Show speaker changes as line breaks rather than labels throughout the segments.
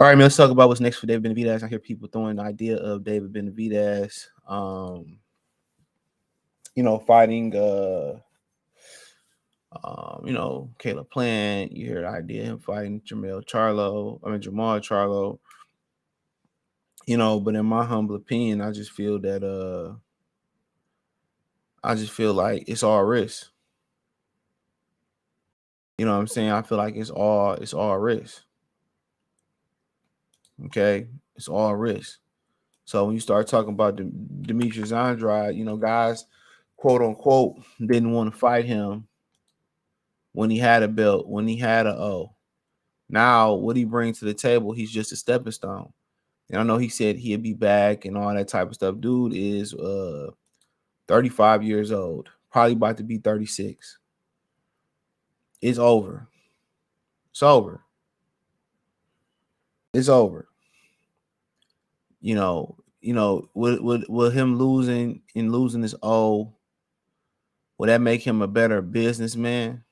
All right, man, let's talk about what's next for David Benavidez. I hear people throwing the idea of David Benavidez, fighting, Caleb Plant. You hear the idea of him fighting Jamal Charlo. But in my humble opinion, I just feel like it's all risk. You know what I'm saying? I feel like it's all risk. Okay, it's all risk. So when you start talking about Demetrius Andrade, guys, quote unquote, didn't want to fight him when he had a belt, when he had a O. Now, what he brings to the table, he's just a stepping stone. And I know he said he'd be back and all that type of stuff. Dude is 35 years old, probably about to be 36. It's over. It's over. It's over. With him losing his O, will that make him a better businessman?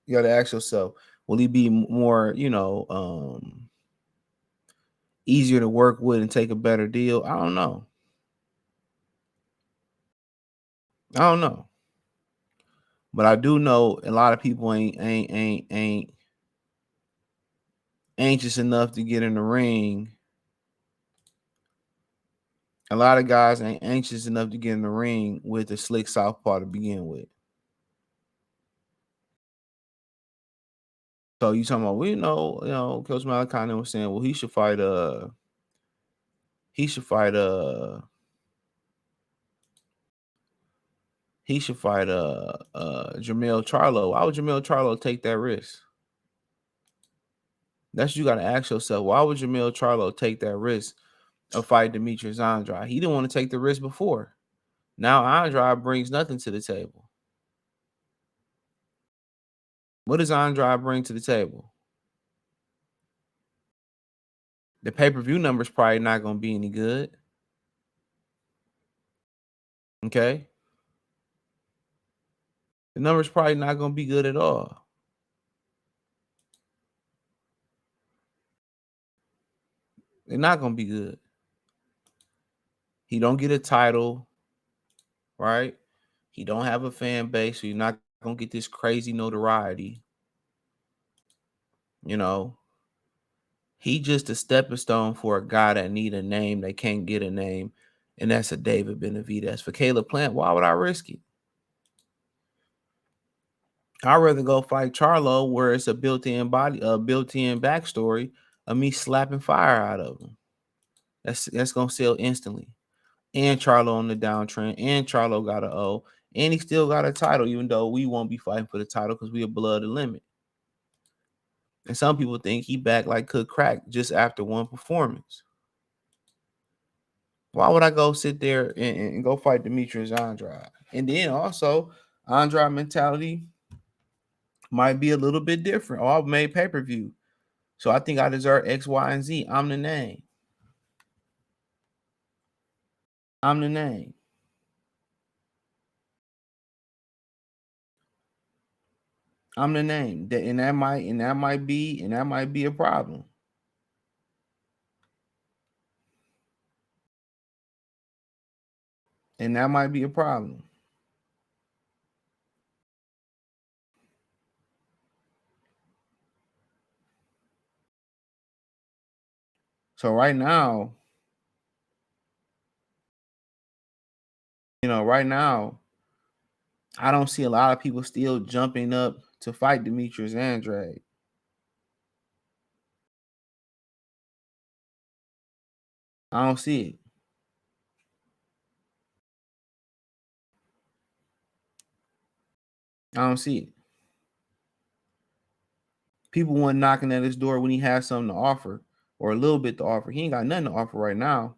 You got to ask yourself, will he be more, easier to work with and take a better deal? I don't know. But I do know a lot of people ain't anxious enough to get in the ring. A lot of guys ain't anxious enough to get in the ring with the slick southpaw to begin with. So you talking about, Coach Malachi was saying, well, he should fight Jamel Charlo. Why would Jamel Charlo take that risk? That's what you got to ask yourself. Why would Jamel Charlo take that risk of fighting Demetrius Andrade? He didn't want to take the risk before. Now Andrade brings nothing to the table. What does Andrade bring to the table? The pay-per-view number is probably not going to be any good. Okay? The number's probably not going to be good at all. They're not going to be good. He don't get a title, right? He don't have a fan base, so you're not going to get this crazy notoriety. He just a stepping stone for a guy that need a name, they can't get a name, and that's a David Benavidez. For Caleb Plant, why would I risk it? I'd rather go fight Charlo, where it's a built-in backstory of me slapping fire out of him. That's gonna sell instantly. And Charlo on the downtrend, and Charlo got an O, and he still got a title, even though we won't be fighting for the title because we are below the limit. And some people think he back like could crack just after one performance. Why would I go sit there and go fight Demetrius Andrade? And then also, Andrade mentality might be a little bit different. Oh, I've made pay-per-view, so I think I deserve X, Y, and Z. I'm the name. I'm the name. I'm the name. And that might be a problem. And that might be a problem. So right now, I don't see a lot of people still jumping up to fight Demetrius Andrade. I don't see it. I don't see it. People weren't knocking at his door when he had something to offer or a little bit to offer. He ain't got nothing to offer right now.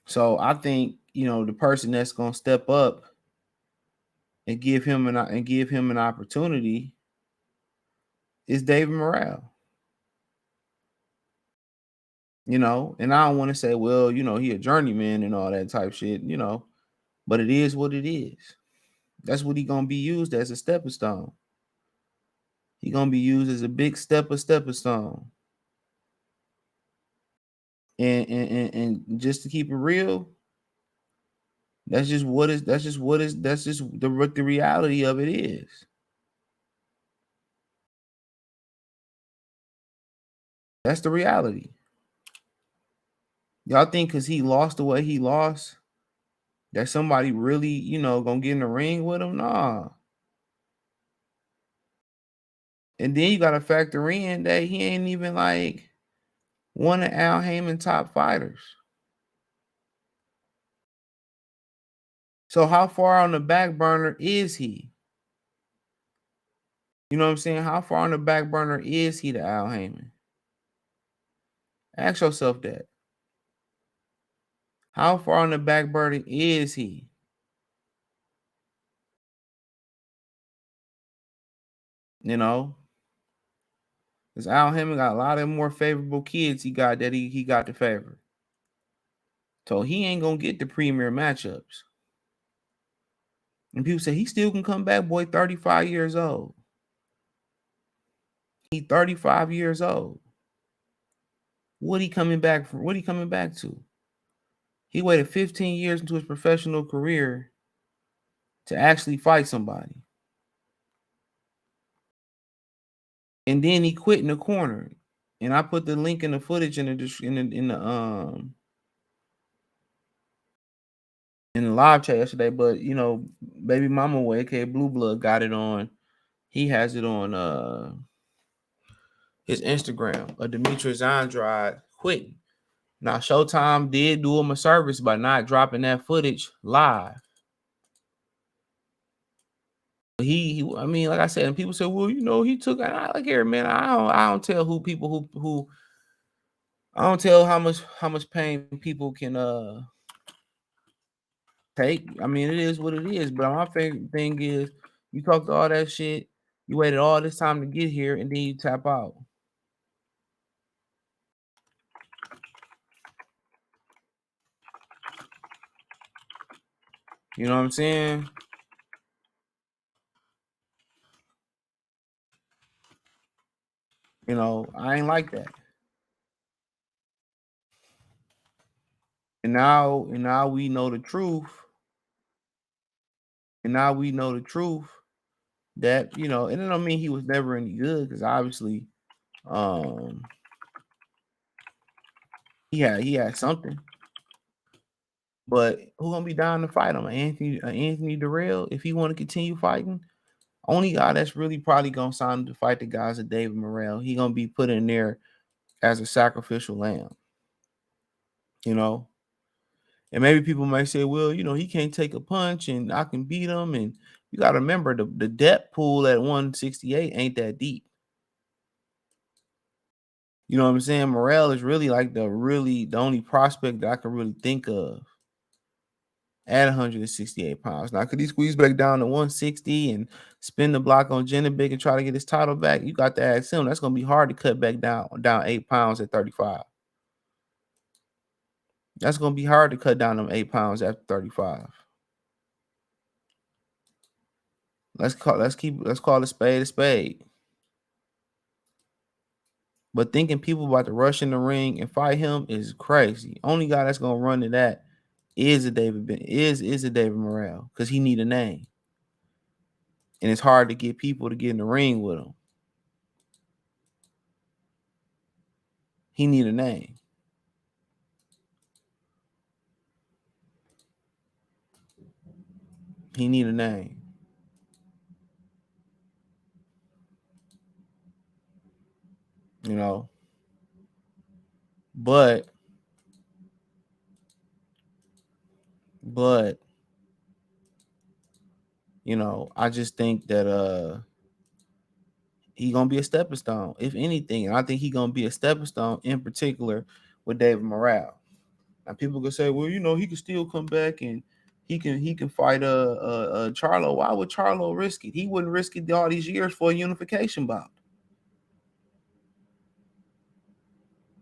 So I think, the person that's going to step up and give him an opportunity is David Morrell. And I don't want to say, well, he a journeyman and all that type shit, but it is what it is. That's what he going to be used as, a stepping stone. He gonna be used as a big stepping stone. And just to keep it real, that's just what is that's just what is that's just the what the reality of it is. That's the reality. Y'all think because he lost the way he lost, that somebody really, gonna get in the ring with him? Nah. And then you gotta factor in that he ain't even like one of Al Heyman top fighters. So how far on the back burner is he? You know what I'm saying? How far on the back burner is he to Al Heyman? Ask yourself that. How far on the back burner is he? You know, because Al Heyman got a lot of more favorable kids. He got that he got the favor, so he ain't gonna get the premier matchups. And people say he still can come back. Boy, 35 years old. He 35 years old. What he coming back from? What he coming back to? He waited 15 years into his professional career to actually fight somebody. And then he quit in the corner. And I put the link in the footage in the live chat yesterday. But baby mama way, aka Blue Blood, got it on. He has it on his Instagram. Demetrius Andrade quitting. Now Showtime did do him a service by not dropping that footage live. I mean, like I said, and people say, well, he took. I like here, man. I don't tell who people who I don't tell how much pain people can take. I mean, it is what it is. But my favorite thing is you talked all that shit. You waited all this time to get here, and then you tap out. You know what I'm saying? I ain't like that. And now we know the truth. And now we know the truth that and it don't mean he was never any good because obviously um he had something. But who gonna be down to fight him? Anthony Durrell, if he want to continue fighting? Only guy that's really probably gonna sign him to fight the guys of David Morrell. He gonna be put in there as a sacrificial lamb, you know. And maybe people might say, well, he can't take a punch and I can beat him. And you gotta remember the depth pool at 168 ain't that deep. You know what I'm saying? Morrell is really like the only prospect that I can really think of at 168 pounds. Now, could he squeeze back down to 160 and spin the block on Big and try to get his title back? You got to ask him. That's gonna be hard to cut back down 8 pounds at 35. That's gonna be hard to cut down them 8 pounds after 35. Let's call a spade a spade. But thinking people about to rush in the ring and fight him is crazy. Only guy that's gonna run to that is a David Morrell because he need a name, and it's hard to get people to get in the ring with him. He need a name. He need a name. You know, but but I just think that he gonna be a stepping stone, if anything, and I think he gonna be a stepping stone in particular with David Morrell. Now people can say, well, he can still come back and he can fight Charlo. Why would Charlo risk it? He wouldn't risk it all these years for a unification bout.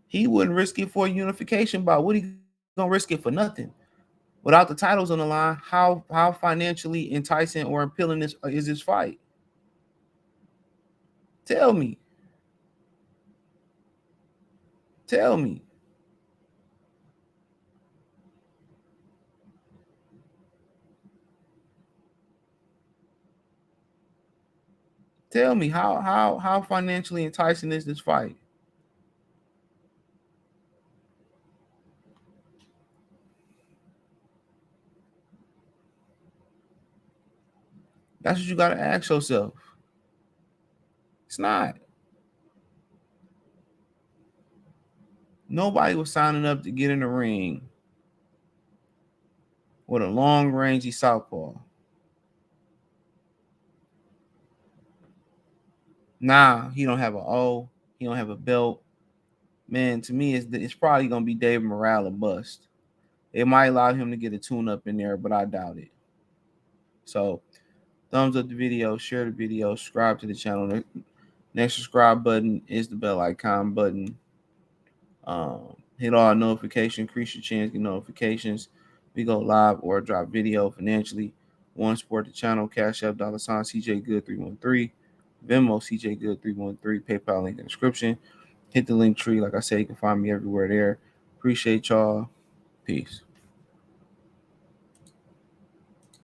He wouldn't risk it for a unification bout. What he gonna risk it for? Nothing. Without the titles on the line, how financially enticing or appealing is this fight? Tell me. Tell me. Tell me how financially enticing is this fight? That's what you gotta ask yourself. It's not. Nobody was signing up to get in the ring with a long rangey southpaw. Nah, he don't have an O. He don't have a belt. Man, to me, it's probably gonna be David Morale or bust. It might allow him to get a tune up in there, but I doubt it. So, thumbs up the video, share the video, subscribe to the channel. The next subscribe button is the bell icon button. Hit all notifications, increase your chance, get notifications. We go live or drop video financially. One, support the channel, Cash App, $ CJ Good 313, Venmo CJ Good 313, PayPal link in the description. Hit the link tree. Like I said, you can find me everywhere there. Appreciate y'all. Peace.